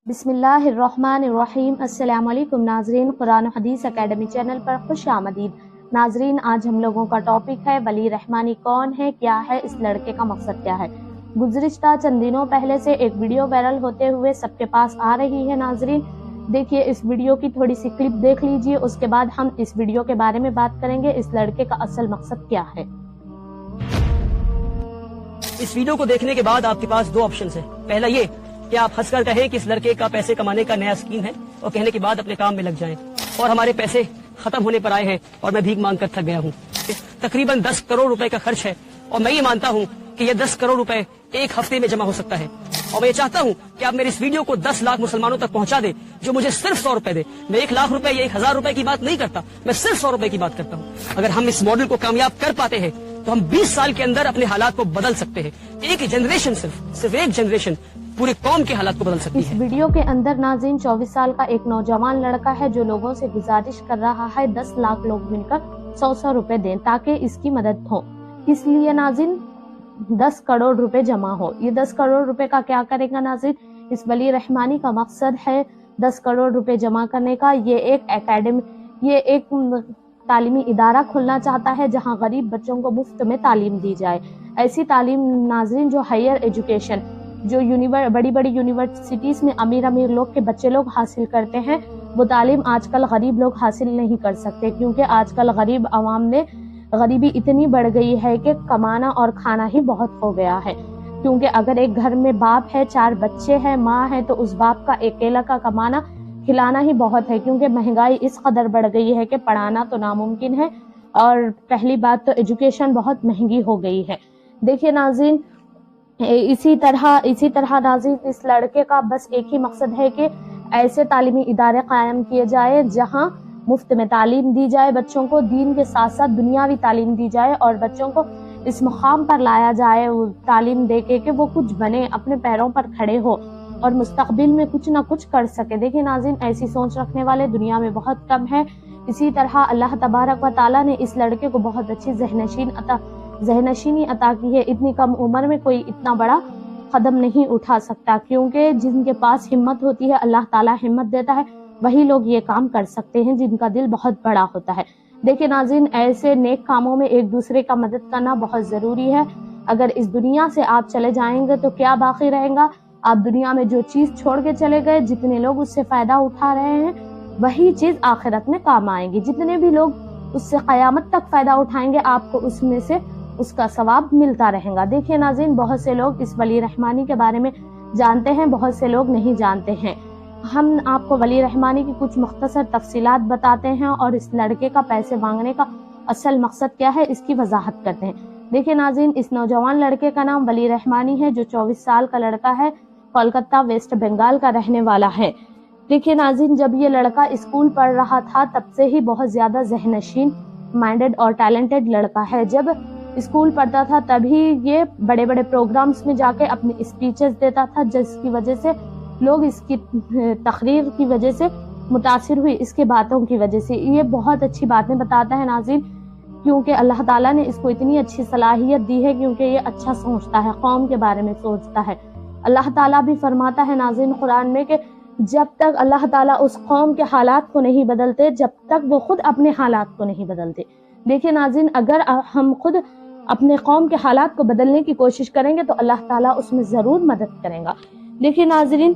بسم اللہ الرحمن الرحیم۔ السلام علیکم ناظرین، قرآن و حدیث اکیڈمی چینل پر خوش آمدید۔ ناظرین، آج ہم لوگوں کا ٹاپک ہے ولی رحمانی کون ہے، کیا ہے، اس لڑکے کا مقصد کیا ہے۔ گزشتہ چند دنوں پہلے سے ایک ویڈیو وائرل ہوتے ہوئے سب کے پاس آ رہی ہے۔ ناظرین دیکھیے، اس ویڈیو کی تھوڑی سی کلپ دیکھ لیجئے، اس کے بعد ہم اس ویڈیو کے بارے میں بات کریں گے، اس لڑکے کا اصل مقصد کیا ہے۔ اس ویڈیو کو دیکھنے کے بعد آپ کے پاس دو آپشنز ہیں۔ پہلا یہ کہ آپ ہنس کر کہیں کہ اس لڑکے کا پیسے کمانے کا نیا اسکیم ہے، اور کہنے کے بعد اپنے کام میں لگ جائیں، اور ہمارے پیسے ختم ہونے پر آئے ہیں اور میں بھیک مانگ کر تھک گیا ہوں۔ تقریباً 10 کروڑ روپے کا خرچ ہے، اور میں یہ مانتا ہوں کہ یہ 10 کروڑ روپے ایک ہفتے میں جمع ہو سکتا ہے، اور میں یہ چاہتا ہوں کہ آپ میری اس ویڈیو کو 10 لاکھ مسلمانوں تک پہنچا دے جو مجھے صرف 100 روپے دے۔ میں 1 لاکھ روپے یا 1000 روپے کی بات نہیں کرتا، میں صرف 100 روپے کی بات کرتا ہوں۔ اگر ہم اس ماڈل کو کامیاب کر پاتے ہیں تو ہم 20 سال کے اندر اپنے حالات کو بدل سکتے ہیں۔ ایک جنریشن، صرف ایک جنریشن پورے قوم کے حالات کو بدل سکتی ہے۔ اس ویڈیو کے اندر ناظرین 24 سال کا ایک نوجوان لڑکا ہے جو لوگوں سے گزارش کر رہا ہے 10 لاکھ لوگ مل کر 100 روپے دیں تاکہ اس کی مدد ہو۔ اس لیے ناظرین 10 کروڑ روپے جمع ہو۔ یہ 10 کروڑ روپے کا کیا کرے گا ناظرین؟ اس ولی رحمانی کا مقصد ہے 10 کروڑ روپے جمع کرنے کا۔ یہ ایک تعلیمی ادارہ کھولنا چاہتا ہے جہاں غریب بچوں کو مفت میں تعلیم دی جائے۔ ایسی تعلیم ناظرین جو ہائر ایجوکیشن، جو بڑی بڑی یونیورسٹیز میں امیر لوگ کے بچے لوگ حاصل کرتے ہیں، وہ تعلیم آج کل غریب لوگ حاصل نہیں کر سکتے، کیونکہ آج کل غریب عوام نے غریبی اتنی بڑھ گئی ہے کہ کمانا اور کھانا ہی بہت ہو گیا ہے۔ کیونکہ اگر ایک گھر میں باپ ہے، 4 بچے ہیں، ماں ہے، تو اس باپ کا اکیلا کا کمانا کھلانا ہی بہت ہے، کیونکہ مہنگائی اس قدر بڑھ گئی ہے کہ پڑھانا تو ناممکن ہے، اور پہلی بات تو ایجوکیشن بہت مہنگی ہو گئی ہے۔ دیکھیے ناظرین، اسی طرح ناظرین اس لڑکے کا بس ایک ہی مقصد ہے کہ ایسے تعلیمی ادارے قائم کیے جائے جہاں مفت میں تعلیم دی جائے، بچوں کو دین کے ساتھ ساتھ دنیاوی تعلیم دی جائے، اور بچوں کو اس مقام پر لایا جائے تعلیم دے کے کہ وہ کچھ بنے، اپنے پیروں پر کھڑے ہو اور مستقبل میں کچھ نہ کچھ کر سکے۔ دیکھیں ناظرین، ایسی سوچ رکھنے والے دنیا میں بہت کم ہے۔ اسی طرح اللہ تبارک و تعالیٰ نے اس لڑکے کو بہت اچھی ذہنشینی عطا کی ہے۔ اتنی کم عمر میں کوئی اتنا بڑا قدم نہیں اٹھا سکتا، کیونکہ جن کے پاس ہمت ہوتی ہے اللہ تعالیٰ ہمت دیتا ہے، وہی لوگ یہ کام کر سکتے ہیں جن کا دل بہت بڑا ہوتا ہے۔ دیکھیں ناظرین، ایسے نیک کاموں میں ایک دوسرے کا مدد کرنا بہت ضروری ہے۔ اگر اس دنیا سے آپ چلے جائیں گے تو کیا باقی رہیں گا؟ آپ دنیا میں جو چیز چھوڑ کے چلے گئے، جتنے لوگ اس سے فائدہ اٹھا رہے ہیں، وہی چیز آخرت میں کام آئیں گی۔ جتنے بھی لوگ اس سے قیامت تک فائدہ اٹھائیں گے، آپ کو اس میں سے اس کا ثواب ملتا رہے گا۔ دیکھیے ناظرین، بہت سے لوگ اس ولی رحمانی کے بارے میں جانتے ہیں، بہت سے لوگ نہیں جانتے ہیں۔ ہم آپ کو ولی رحمانی کی کچھ مختصر تفصیلات بتاتے ہیں، اور اس لڑکے کا پیسے مانگنے کا اصل مقصد کیا ہے اس کی وضاحت کرتے ہیں۔ دیکھیے ناظرین، اس نوجوان لڑکے کا نام ولی رحمانی ہے، جو 24 سال کا لڑکا ہے، کولکتہ ویسٹ بنگال کا رہنے والا ہے۔ دیکھیے ناظرین، جب یہ لڑکا اسکول پڑھ رہا تھا تب سے ہی بہت زیادہ ذہنشین مائنڈڈ اور ٹیلنٹڈ لڑکا ہے۔ جب اسکول پڑھتا تھا تبھی یہ بڑے بڑے پروگرامز میں جا کے اپنی اسپیچز دیتا تھا، جس کی وجہ سے لوگ اس کی تقریر کی وجہ سے متاثر ہوئی، اس کے باتوں کی وجہ سے۔ یہ بہت اچھی باتیں بتاتا ہے ناظرین، کیونکہ اللہ تعالیٰ نے اس کو اتنی اچھی صلاحیت دی ہے، کیونکہ یہ اچھا سوچتا ہے، قوم کے بارے میں سوچتا ہے۔ اللہ تعالیٰ بھی فرماتا ہے ناظرین قرآن میں کہ جب تک اللہ تعالیٰ اس قوم کے حالات کو نہیں بدلتے، جب تک وہ خود اپنے حالات کو نہیں بدلتے۔ دیکھیں ناظرین، اگر ہم خود اپنے قوم کے حالات کو بدلنے کی کوشش کریں گے تو اللہ تعالیٰ اس میں ضرور مدد کرے گا۔ دیکھیں ناظرین،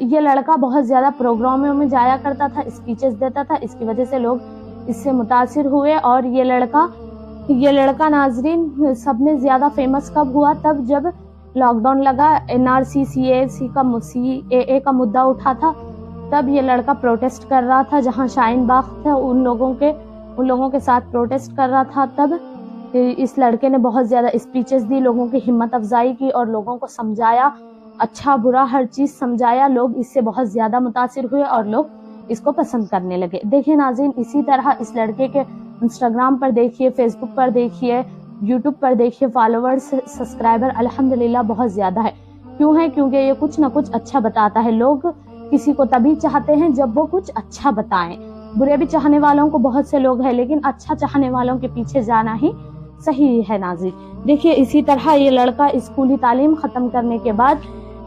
یہ لڑکا بہت زیادہ پروگراموں میں جایا کرتا تھا، اسپیچز دیتا تھا، اس کی وجہ سے لوگ اس سے متاثر ہوئے، اور یہ لڑکا ناظرین سب میں زیادہ فیمس کب ہوا؟ تب جب لاک ڈاؤن لگا، NRC CAA کا مدعا اٹھا تھا، تب یہ لڑکا پروٹیسٹ کر رہا تھا، جہاں شاہین باغ تھا ان لوگوں کے ساتھ پروٹیسٹ کر رہا تھا۔ تب اس لڑکے نے بہت زیادہ اسپیچز دی، لوگوں کی ہمت افزائی کی، اور لوگوں کو سمجھایا، اچھا برا ہر چیز سمجھایا۔ لوگ اس سے بہت زیادہ متاثر ہوئے اور لوگ اس کو پسند کرنے لگے۔ دیکھیں ناظرین، اسی طرح اس لڑکے کے انسٹاگرام پر دیکھیے، فیس بک پر دیکھیے، یوٹیوب پر دیکھیے، فالوورز، سبسکرائبر الحمدللہ بہت زیادہ ہے۔ کیوں ہے؟ کیونکہ یہ کچھ نہ کچھ اچھا بتاتا ہے۔ لوگ کسی کو تبھی چاہتے ہیں جب وہ کچھ اچھا بتائیں۔ برے بھی چاہنے والوں کو بہت سے لوگ ہیں، لیکن اچھا چاہنے والوں کے پیچھے جانا ہی صحیح ہے ناظرین۔ دیکھیے اسی طرح یہ لڑکا اسکولی تعلیم ختم کرنے کے بعد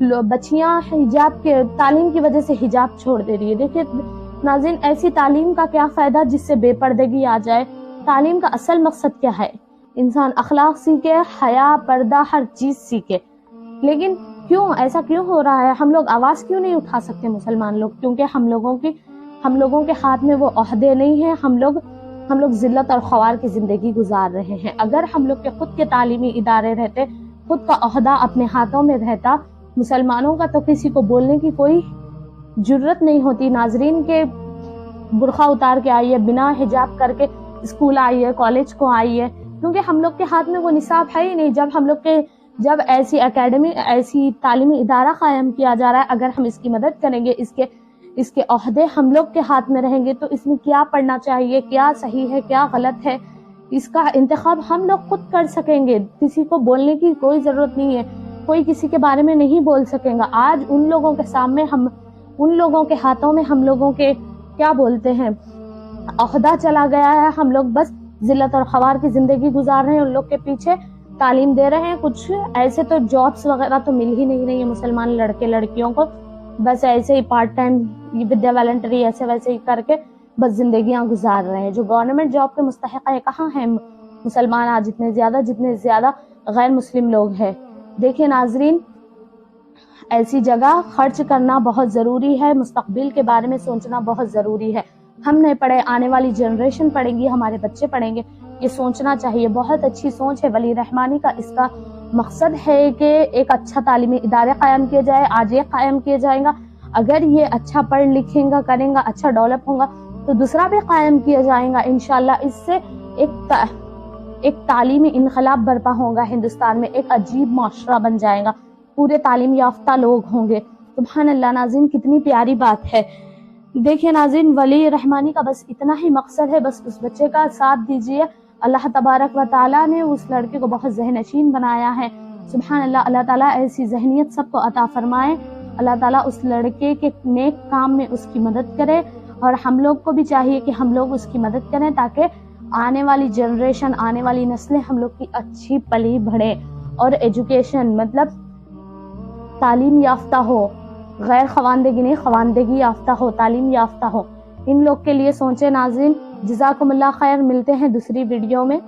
بچیاں حجاب کے تعلیم کی وجہ سے حجاب چھوڑ دے رہی ہے. دیکھیے ناظرین، ایسی تعلیم کا کیا فائدہ جس سے بے پردگی آ جائے. تعلیم کا اصل مقصد کیا ہے؟ انسان اخلاق سیکھے، حیا، پردہ، ہر چیز سیکھے. لیکن کیوں ایسا کیوں ہو رہا ہے؟ ہم لوگ آواز کیوں نہیں اٹھا سکتے مسلمان لوگ؟ کیونکہ ہم لوگوں کے ہاتھ میں وہ عہدے نہیں ہیں. ہم لوگ ذلت اور خوار کی زندگی گزار رہے ہیں. اگر ہم لوگ کے خود کے تعلیمی ادارے رہتے، خود کا عہدہ اپنے ہاتھوں میں رہتا، مسلمانوں کا تو کسی کو بولنے کی کوئی جرت نہیں ہوتی. ناظرین کے برقع اتار کے آئیے، بنا حجاب کر کے اسکول آئیے، کالج کو آئیے، کیونکہ ہم لوگ کے ہاتھ میں وہ نصاب ہے ہی نہیں. جب ایسی اکیڈمی، ایسی تعلیمی ادارہ قائم کیا جا رہا ہے، اگر ہم اس کی مدد کریں گے، اس کے عہدے ہم لوگ کے ہاتھ میں رہیں گے، تو اس میں کیا پڑھنا چاہیے، کیا صحیح ہے، کیا غلط ہے، اس کا انتخاب ہم لوگ خود کر سکیں گے. کسی کو بولنے کی کوئی ضرورت نہیں ہے، کوئی کسی کے بارے میں نہیں بول سکے گا. آج ان لوگوں کے سامنے ان لوگوں کے ہاتھوں میں ہم لوگوں کے کیا بولتے ہیں عہدہ چلا گیا ہے. ہم لوگ بس ذلت اور خوار کی زندگی گزار رہے ہیں، ان لوگ کے پیچھے تعلیم دے رہے ہیں. کچھ ایسے تو جابس وغیرہ تو مل ہی نہیں رہی ہیں مسلمان لڑکے لڑکیوں کو. بس ایسے ہی پارٹ ٹائم ودیا والنٹری ایسے ویسے ہی کر کے بس زندگیاں گزار رہے ہیں. جو گورنمنٹ جاب کے مستحق ہے کہاں ہیں مسلمان آج جتنے زیادہ غیر مسلم لوگ ہیں. دیکھیں ناظرین، ایسی جگہ خرچ کرنا بہت ضروری ہے. مستقبل کے بارے میں سوچنا بہت ضروری ہے. ہم نہیں پڑھے، آنے والی جنریشن پڑھیں گی، ہمارے بچے پڑھیں گے. یہ سوچنا چاہیے. بہت اچھی سوچ ہے ولی رحمانی کا. اس کا مقصد ہے کہ ایک اچھا تعلیمی ادارے قائم کیا جائے. آج یہ قائم کیا جائے گا، اگر یہ اچھا پڑھ لکھیں گا، کریں گا، اچھا ڈیولپ ہوگا تو دوسرا بھی قائم کیا جائے گا انشاءاللہ. اس سے ایک تعلیمی انقلاب برپا ہوگا ہندوستان میں. ایک عجیب معاشرہ بن جائے گا، پورے تعلیم یافتہ لوگ ہوں گے. سبحان اللہ. ناظرین، کتنی پیاری بات ہے. دیکھیے ناظرین، ولی رحمانی کا بس اتنا ہی مقصد ہے، بس اس بچے کا ساتھ دیجیے. اللہ تبارک و تعالیٰ نے اس لڑکے کو بہت ذہن نشین بنایا ہے. سبحان اللہ. اللہ تعالیٰ ایسی ذہنیت سب کو عطا فرمائے. اللہ تعالیٰ اس لڑکے کے نیک کام میں اس کی مدد کرے، اور ہم لوگ کو بھی چاہیے کہ ہم لوگ اس کی مدد کریں تاکہ آنے والی جنریشن، آنے والی نسلیں ہم لوگ کی اچھی پلی بڑھے اور ایجوکیشن مطلب تعلیم یافتہ ہو. غیر خواندگی نہیں، خواندگی یافتہ ہو، تعلیم یافتہ ہو. ان لوگ کے لیے سوچے ناظرین. جزاکم اللہ خیر. ملتے ہیں دوسری ویڈیو میں.